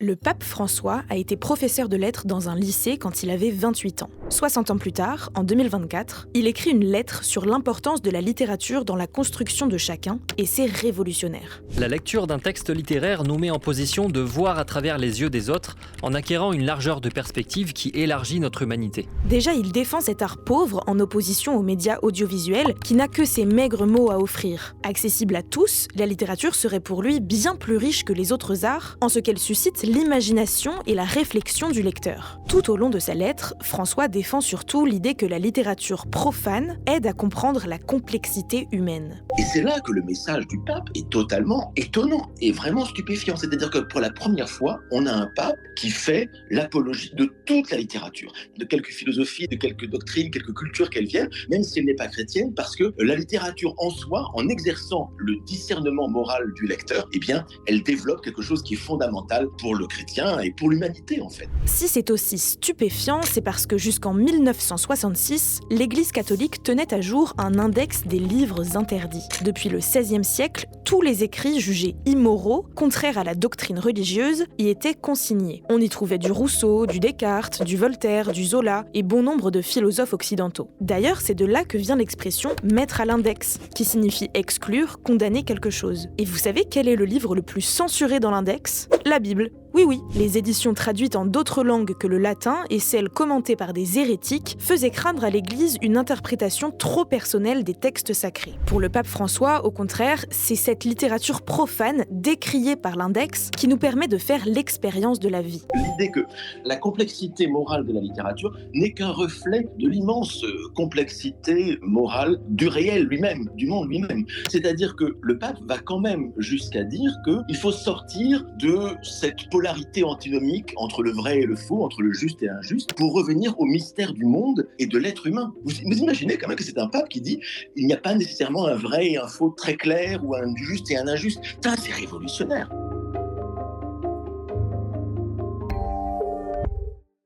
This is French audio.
Le pape François a été professeur de lettres dans un lycée quand il avait 28 ans. 60 ans plus tard, en 2024, il écrit une lettre sur l'importance de la littérature dans la construction de chacun, et c'est révolutionnaire. La lecture d'un texte littéraire nous met en position de voir à travers les yeux des autres en acquérant une largeur de perspective qui élargit notre humanité. Déjà, il défend cet art pauvre en opposition aux médias audiovisuels qui n'a que ses maigres mots à offrir. Accessible à tous, la littérature serait pour lui bien plus riche que les autres arts en ce qu'elle suscite l'imagination et la réflexion du lecteur. Tout au long de sa lettre, François défend surtout l'idée que la littérature profane aide à comprendre la complexité humaine. Et c'est là que le message du pape est totalement étonnant et vraiment stupéfiant. C'est-à-dire que pour la première fois, on a un pape qui fait l'apologie de toute la littérature, de quelques philosophies, de quelques doctrines, quelques cultures qu'elles viennent, même si elle n'est pas chrétienne, parce que la littérature en soi, en exerçant le discernement moral du lecteur, eh bien, elle développe quelque chose qui est fondamental pour le chrétien et pour l'humanité, en fait. Si c'est aussi stupéfiant, c'est parce que jusqu'en 1966, l'Église catholique tenait à jour un index des livres interdits. Depuis le XVIe siècle, tous les écrits jugés immoraux, contraires à la doctrine religieuse, y étaient consignés. On y trouvait du Rousseau, du Descartes, du Voltaire, du Zola et bon nombre de philosophes occidentaux. D'ailleurs, c'est de là que vient l'expression « mettre à l'index », qui signifie exclure, condamner quelque chose. Et vous savez quel est le livre le plus censuré dans l'index ? La Bible. Oui, les éditions traduites en d'autres langues que le latin et celles commentées par des hérétiques faisaient craindre à l'Église une interprétation trop personnelle des textes sacrés. Pour le pape François, au contraire, c'est cette littérature profane, décriée par l'index, qui nous permet de faire l'expérience de la vie. L'idée que la complexité morale de la littérature n'est qu'un reflet de l'immense complexité morale du réel lui-même, du monde lui-même. C'est-à-dire que le pape va quand même jusqu'à dire qu'il faut sortir de cette polarité antinomique entre le vrai et le faux, entre le juste et l'injuste, pour revenir au mystère du monde et de l'être humain. Vous imaginez quand même que c'est un pape qui dit il n'y a pas nécessairement un vrai et un faux très clair, ou un juste et un injuste. Ça, c'est révolutionnaire.